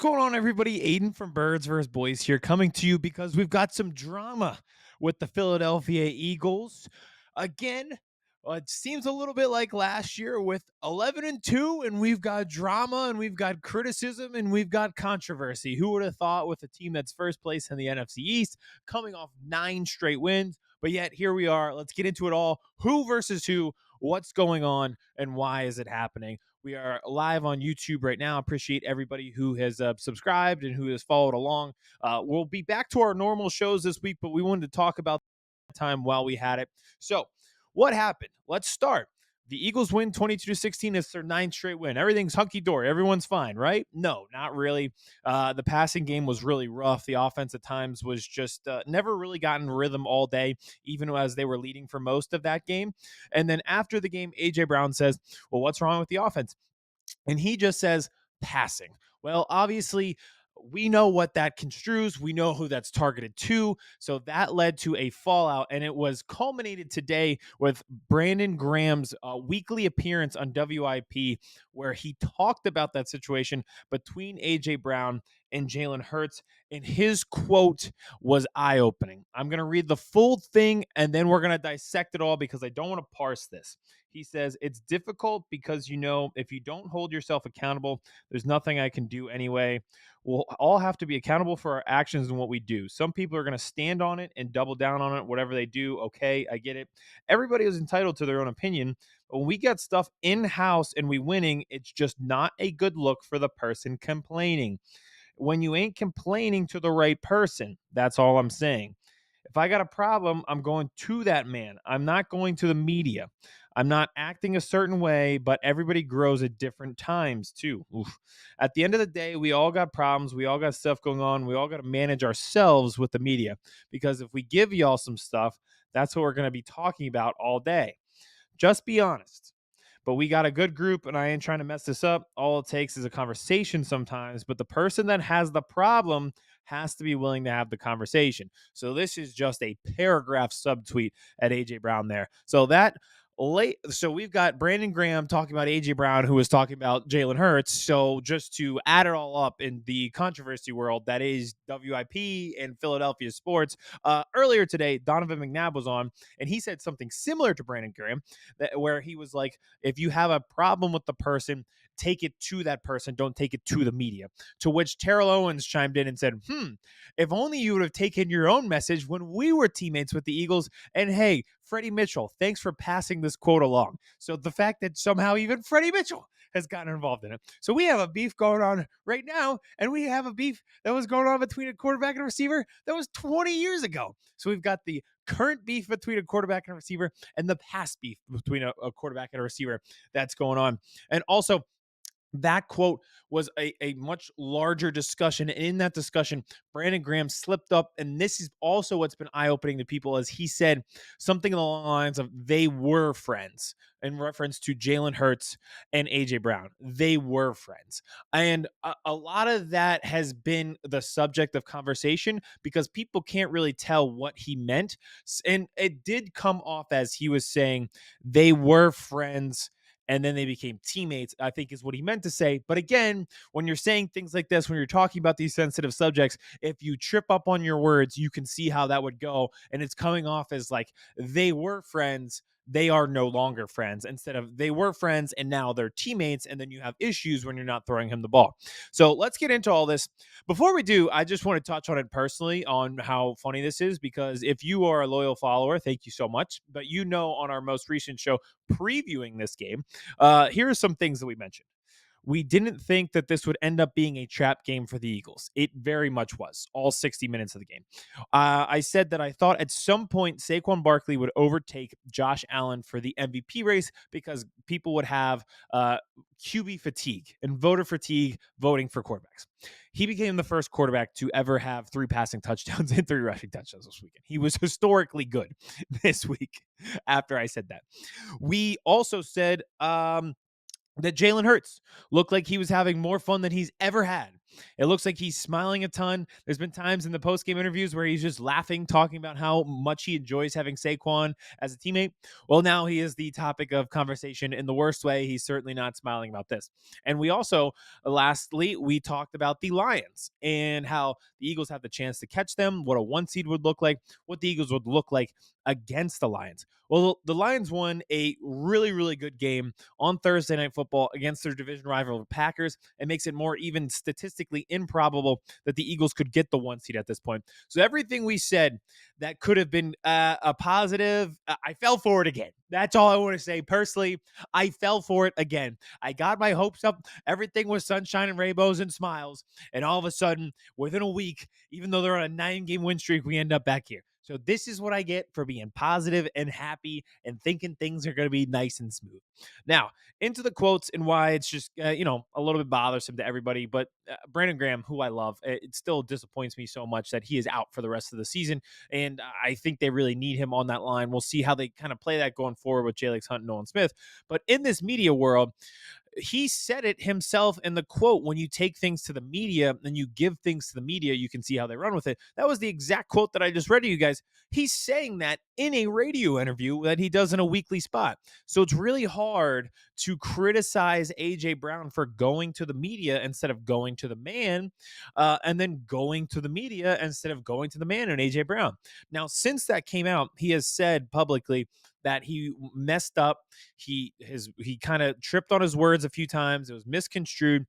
going on, everybody? Aiden from Birds vs. Boys here, coming to you because we've got some drama with the Philadelphia Eagles. Again, it seems a little bit like last year with 11-2, and we've got drama, and we've got criticism, and we've got controversy. Who would have thought with a team that's first place in the NFC East, coming off 9 straight wins? But yet, here we are. Let's get into it all. Who versus who? What's going on, and why is it happening? We are live on YouTube right now. Appreciate everybody who has subscribed and who has followed along. We'll be back to our normal shows this week, but we wanted to talk about time while we had it. So, what happened? Let's start. The Eagles win 22-16. It's their 9th straight win. Everything's hunky-dory. Everyone's fine, right? No, not really. The passing game was really rough. The offense at times was just never really gotten rhythm all day, even as they were leading for most of that game. And then after the game, A.J. Brown says, well, what's wrong with the offense? And he just says passing. Well, obviously, we know what that construes. We know who that's targeted to. So that led to a fallout, and it was culminated today with Brandon Graham's weekly appearance on WIP, where he talked about that situation between A.J. Brown and Jalen Hurts, and his quote was eye-opening. I'm going to read the full thing, and then we're going to dissect it all because I don't want to parse this. He says, it's difficult because, if you don't hold yourself accountable, there's nothing I can do anyway. We'll all have to be accountable for our actions and what we do. Some people are going to stand on it and double down on it, whatever they do. Okay, I get it. Everybody is entitled to their own opinion. But when we get stuff in-house and we winning, it's just not a good look for the person complaining. When you ain't complaining to the right person, that's all I'm saying. If I got a problem, I'm going to that man. I'm not going to the media. I'm not acting a certain way, but everybody grows at different times too. Oof. At the end of the day, we all got problems. We all got stuff going on. We all got to manage ourselves with the media, because if we give y'all some stuff, that's what we're going to be talking about all day. Just be honest. But we got a good group, and I ain't trying to mess this up. All it takes is a conversation sometimes, but the person that has the problem has to be willing to have the conversation. So this is just a paragraph subtweet at AJ Brown there. So we've got Brandon Graham talking about AJ Brown, who was talking about Jalen Hurts. So just to add it all up in the controversy world that is WIP and Philadelphia sports, earlier today, Donovan McNabb was on, and he said something similar to Brandon Graham, where he was like, if you have a problem with the person, take it to that person. Don't take it to the media. To which Terrell Owens chimed in and said, if only you would have taken your own message when we were teammates with the Eagles. And hey, Freddie Mitchell, thanks for passing this quote along. So the fact that somehow even Freddie Mitchell has gotten involved in it. So we have a beef going on right now, and we have a beef that was going on between a quarterback and a receiver that was 20 years ago. So we've got the current beef between a quarterback and a receiver and the past beef between a quarterback and a receiver that's going on. And also, that quote was a much larger discussion. And in that discussion, Brandon Graham slipped up. And this is also what's been eye-opening to people, as he said something along the lines of they were friends in reference to Jalen Hurts and A.J. Brown. They were friends. And a lot of that has been the subject of conversation because people can't really tell what he meant. And it did come off as he was saying they were friends and then they became teammates, I think is what he meant to say. But again, when you're saying things like this, when you're talking about these sensitive subjects, if you trip up on your words, you can see how that would go. And it's coming off as like they were friends, they are no longer friends, instead of they were friends and now they're teammates. And then you have issues when you're not throwing him the ball. So let's get into all this. Before we do, I just want to touch on it personally on how funny this is, because if you are a loyal follower, thank you so much. But on our most recent show previewing this game, here are some things that we mentioned. We didn't think that this would end up being a trap game for the Eagles. It very much was, all 60 minutes of the game. I said that I thought at some point Saquon Barkley would overtake Josh Allen for the MVP race because people would have QB fatigue and voter fatigue voting for quarterbacks. He became the first quarterback to ever have 3 passing touchdowns and 3 rushing touchdowns this weekend. He was historically good this week after I said that. We also said that Jalen Hurts looked like he was having more fun than he's ever had. It looks like he's smiling a ton. There's been times in the post-game interviews where he's just laughing, talking about how much he enjoys having Saquon as a teammate. Well, now he is the topic of conversation in the worst way. He's certainly not smiling about this. And we also, lastly, we talked about the Lions and how the Eagles have the chance to catch them, what a one seed would look like, what the Eagles would look like against the Lions. Well, the Lions won a really, really good game on Thursday Night Football against their division rival, the Packers. It makes it more even statistically improbable that the Eagles could get the one seed at this point. So everything we said that could have been a positive, I fell for it again. That's all I want to say. Personally, I fell for it again. I got my hopes up. Everything was sunshine and rainbows and smiles. And all of a sudden, within a week, even though they're on a 9-game win streak, we end up back here. So this is what I get for being positive and happy and thinking things are going to be nice and smooth. Now, into the quotes and why it's just, a little bit bothersome to everybody. But Brandon Graham, who I love, it still disappoints me so much that he is out for the rest of the season. And I think they really need him on that line. We'll see how they kind of play that going forward with Jalen Hunt and Nolan Smith. But in this media world, he said it himself in the quote, when you take things to the media and you give things to the media, you can see how they run with it. That was the exact quote that I just read to you guys. He's saying that in a radio interview that he does in a weekly spot. So it's really hard to criticize AJ Brown for going to the media instead of going to the man, and then going to the media instead of going to the man and AJ Brown. Now, since that came out, he has said publicly that he messed up. He kind of tripped on his words a few times. It was misconstrued.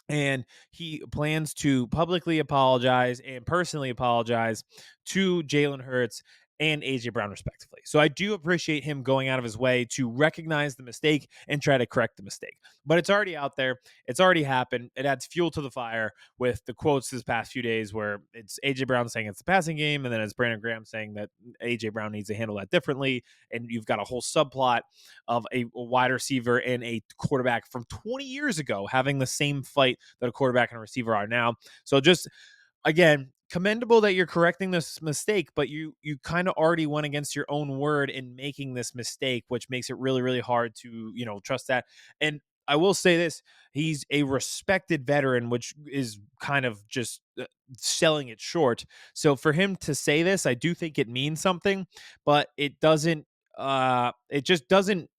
And he plans to publicly apologize and personally apologize to Jalen Hurts and AJ Brown, respectively. So I do appreciate him going out of his way to recognize the mistake and try to correct the mistake. But it's already out there. It's already happened. It adds fuel to the fire with the quotes this past few days where it's AJ Brown saying it's the passing game, and then it's Brandon Graham saying that AJ Brown needs to handle that differently. And you've got a whole subplot of a wide receiver and a quarterback from 20 years ago having the same fight that a quarterback and a receiver are now. So just, again, commendable that you're correcting this mistake, but you kind of already went against your own word in making this mistake, which makes it really, really hard to, trust that. And I will say this, he's a respected veteran, which is kind of just selling it short. So for him to say this, I do think it means something, but it just doesn't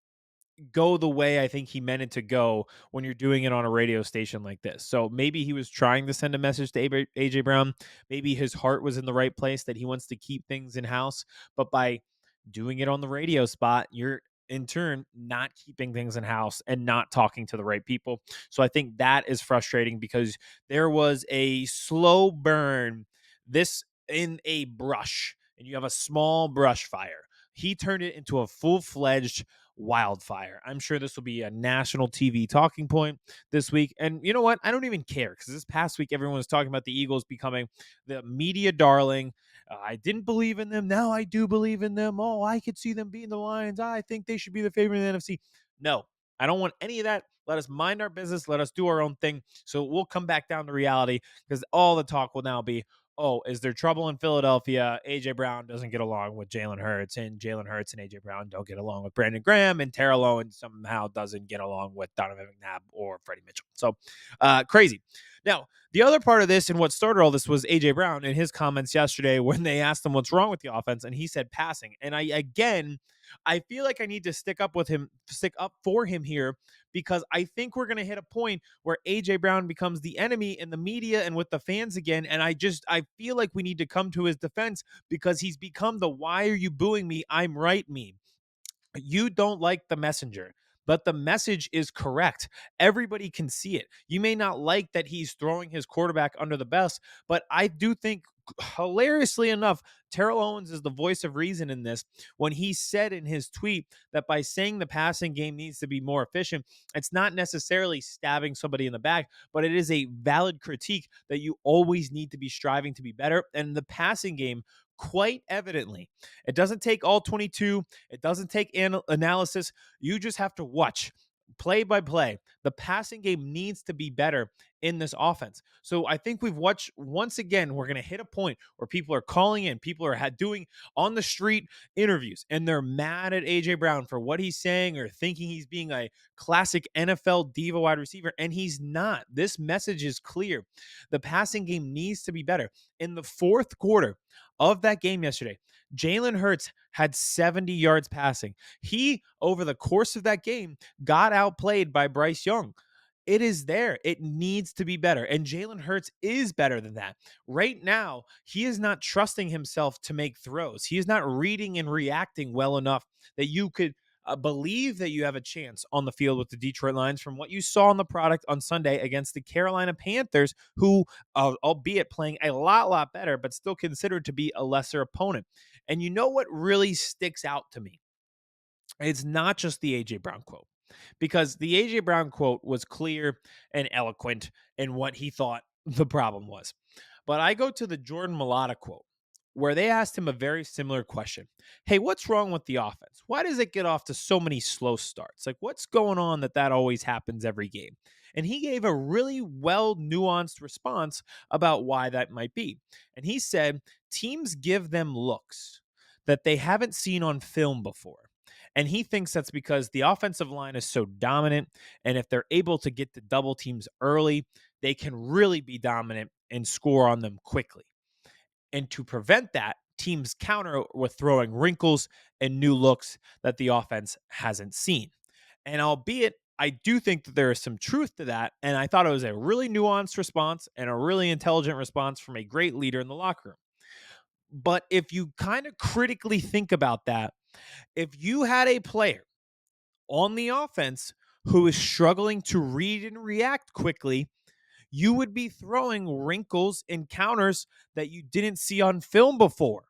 go the way I think he meant it to go when you're doing it on a radio station like this. So maybe he was trying to send a message to AJ Brown. Maybe his heart was in the right place, that he wants to keep things in house. But by doing it on the radio spot, you're in turn not keeping things in house and not talking to the right people. So I think that is frustrating because there was a slow burn this in a brush, and you have a small brush fire. He turned it into a full-fledged wildfire. I'm sure this will be a national TV talking point this week. And you know what? I don't even care, because this past week, everyone was talking about the Eagles becoming the media darling. I didn't believe in them. Now I do believe in them. Oh, I could see them beating the Lions. I think they should be the favorite in the NFC. No, I don't want any of that. Let us mind our business. Let us do our own thing. So we'll come back down to reality, because all the talk will now be, oh, is there trouble in Philadelphia? AJ Brown doesn't get along with Jalen Hurts, and Jalen Hurts and AJ Brown don't get along with Brandon Graham, and Terrell Owens somehow doesn't get along with Donovan McNabb or Freddie Mitchell. So crazy. Now, the other part of this and what started all this was AJ Brown and his comments yesterday when they asked him what's wrong with the offense, and he said passing. And I feel like I need to stick up for him here, because I think we're going to hit a point where AJ Brown becomes the enemy in the media and with the fans again. And I feel like we need to come to his defense, because he's become the "why are you booing me? I'm right" meme. You don't like the messenger, but the message is correct. Everybody can see it. You may not like that he's throwing his quarterback under the bus, but I do think, hilariously enough, Terrell Owens is the voice of reason in this, when he said in his tweet that by saying the passing game needs to be more efficient, it's not necessarily stabbing somebody in the back, but it is a valid critique that you always need to be striving to be better. And the passing game, quite evidently, it doesn't take all 22. It doesn't take analysis. You just have to watch play by play. The passing game needs to be better. in this offense. So I think we've watched once again, we're going to hit a point where people are calling in, people are doing on the street interviews, and they're mad at AJ Brown for what he's saying or thinking he's being a classic NFL diva wide receiver. And he's not. This message is clear. The passing game needs to be better. In the fourth quarter of that game yesterday, Jalen Hurts had 70 yards passing. He, over the course of that game, got outplayed by Bryce Young. It is there. It needs to be better. And Jalen Hurts is better than that. Right now, he is not trusting himself to make throws. He is not reading and reacting well enough that you could believe that you have a chance on the field with the Detroit Lions from what you saw in the product on Sunday against the Carolina Panthers, who, albeit playing a lot better, but still considered to be a lesser opponent. And you know what really sticks out to me? It's not just the AJ Brown quote, because the AJ Brown quote was clear and eloquent in what he thought the problem was. But I go to the Jordan Mailata quote, where they asked him a very similar question. Hey, what's wrong with the offense? Why does it get off to so many slow starts? Like, what's going on that always happens every game? And he gave a really well nuanced response about why that might be. And he said, teams give them looks that they haven't seen on film before. And he thinks that's because the offensive line is so dominant. And if they're able to get the double teams early, they can really be dominant and score on them quickly. And to prevent that, teams counter with throwing wrinkles and new looks that the offense hasn't seen. And albeit, I do think that there is some truth to that. And I thought it was a really nuanced response and a really intelligent response from a great leader in the locker room. But if you kind of critically think about that, if you had a player on the offense who is struggling to read and react quickly, you would be throwing wrinkles and counters that you didn't see on film before.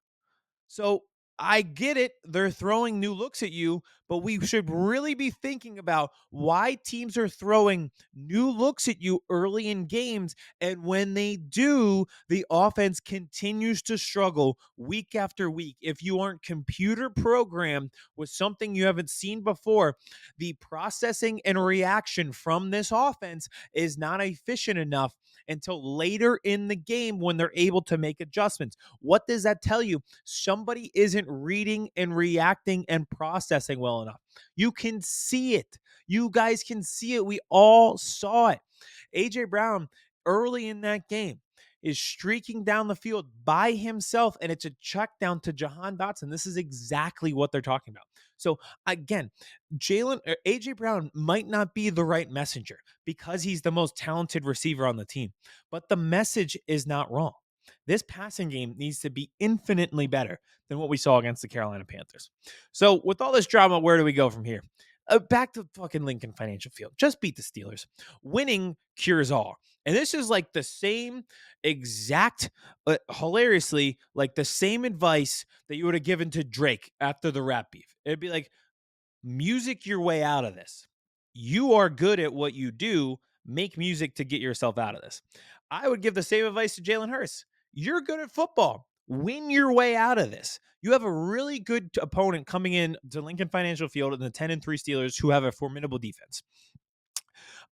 So I get it. They're throwing new looks at you, but we should really be thinking about why teams are throwing new looks at you early in games. And when they do, the offense continues to struggle week after week. If you aren't computer programmed with something you haven't seen before, the processing and reaction from this offense is not efficient enough until later in the game when they're able to make adjustments. What does that tell you? Somebody isn't reading and reacting and processing well enough. You can see it. You guys can see it. We all saw it. AJ Brown, early in that game, is streaking down the field by himself, and it's a check down to Jahan Dotson. This is exactly what they're talking about. So again, AJ Brown might not be the right messenger because he's the most talented receiver on the team, but the message is not wrong. This passing game needs to be infinitely better than what we saw against the Carolina Panthers. So with all this drama, where do we go from here? Back to fucking Lincoln Financial Field. Just beat the Steelers. Winning cures all. And this is like the same exact, hilariously, like the same advice that you would have given to Drake after the rap beef. It'd be like, music your way out of this. You are good at what you do. Make music to get yourself out of this. I would give the same advice to Jalen Hurts. You're good at football. Win your way out of this. You have a really good opponent coming in to Lincoln Financial Field and the 10-3 Steelers who have a formidable defense.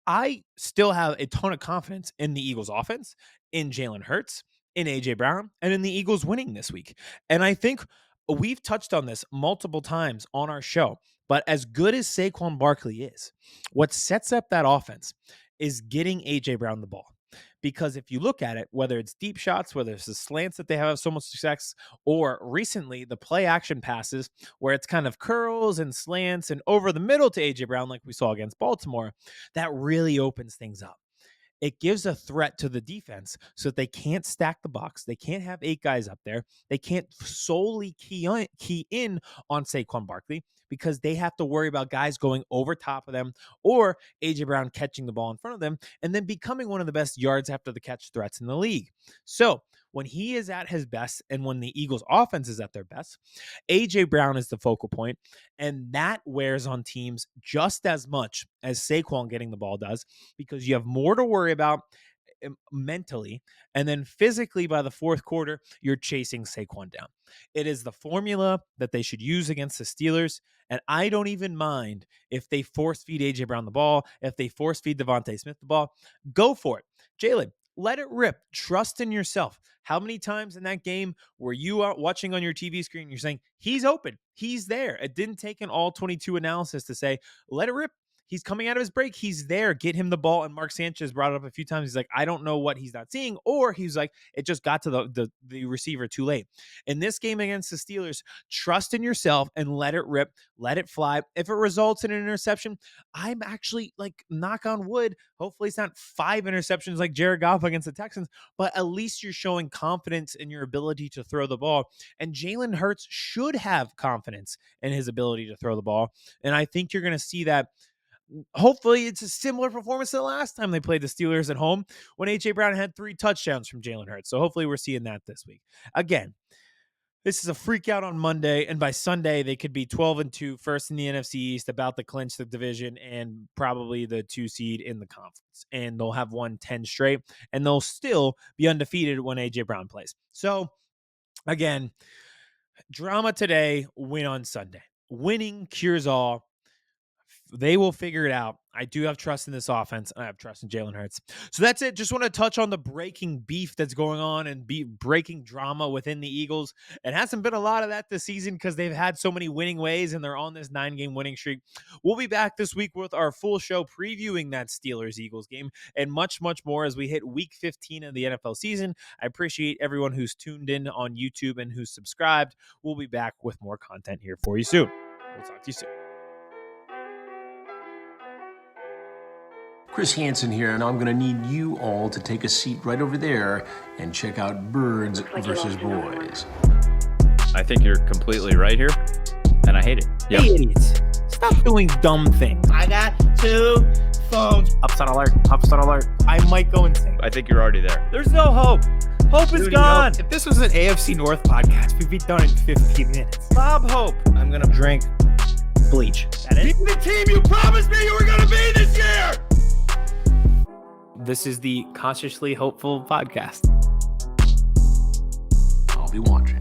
I still have a ton of confidence in the Eagles offense, in Jalen Hurts, in AJ Brown, and in the Eagles winning this week. And I think we've touched on this multiple times on our show, but as good as Saquon Barkley is, what sets up that offense is getting AJ Brown the ball. Because if you look at it, whether it's deep shots, whether it's the slants that they have so much success, or recently the play action passes where it's kind of curls and slants and over the middle to AJ Brown, like we saw against Baltimore, that really opens things up. It gives a threat to the defense so that they can't stack the box. They can't have 8 guys up there. They can't solely key in on Saquon Barkley because they have to worry about guys going over top of them or AJ Brown catching the ball in front of them and then becoming one of the best yards after the catch threats in the league. So when he is at his best and when the Eagles offense is at their best, AJ Brown is the focal point, and that wears on teams just as much as Saquon getting the ball does because you have more to worry about. mentally, and then physically by the fourth quarter, you're chasing Saquon down. It is the formula that they should use against the Steelers, and I don't even mind if they force feed A.J. Brown the ball, if they force feed Devontae Smith the ball. Go for it. Jalen, let it rip. Trust in yourself. How many times in that game were you out watching on your TV screen and you're saying, he's open, he's there? It didn't take an all 22 analysis to say, let it rip. He's coming out of his break. He's there. Get him the ball. And Mark Sanchez brought it up a few times. He's like, I don't know what he's not seeing. Or he's like, it just got to the receiver too late. In this game against the Steelers, trust in yourself and let it rip. Let it fly. If it results in an interception, I'm actually like, knock on wood, hopefully it's not 5 interceptions like Jared Goff against the Texans, but at least you're showing confidence in your ability to throw the ball. And Jalen Hurts should have confidence in his ability to throw the ball. And I think you're going to see that. Hopefully it's a similar performance to the last time they played the Steelers at home when A.J. Brown had 3 touchdowns from Jalen Hurts. So hopefully we're seeing that this week. Again, this is a freak out on Monday, and by Sunday they could be 12-2, first in the NFC East, about to clinch the division and probably the 2 seed in the conference. And they'll have won 10 straight, and they'll still be undefeated when A.J. Brown plays. So again, drama today, win on Sunday. Winning cures all. They will figure it out. I do have trust in this offense, and I have trust in Jalen Hurts. So that's it. Just want to touch on the breaking beef that's going on and breaking drama within the Eagles. It hasn't been a lot of that this season because they've had so many winning ways, and they're on this 9-game winning streak. We'll be back this week with our full show previewing that Steelers-Eagles game and much, much more as we hit week 15 of the NFL season. I appreciate everyone who's tuned in on YouTube and who's subscribed. We'll be back with more content here for you soon. We'll talk to you soon. Chris Hansen here, and I'm going to need you all to take a seat right over there and check out Birds versus Boys. I think you're completely right here, and I hate it. Yep. Hey, idiots. Stop doing dumb things. I got 2 phones. Upset alert. Upset alert. I might go insane. I think you're already there. There's no hope. Hope is gone. If this was an AFC North podcast, we'd be done in 15 minutes. Bob Hope. I'm going to drink bleach. That is? Be the team you promised me you were going to be this year! This is the Consciously Hopeful podcast. I'll be watching.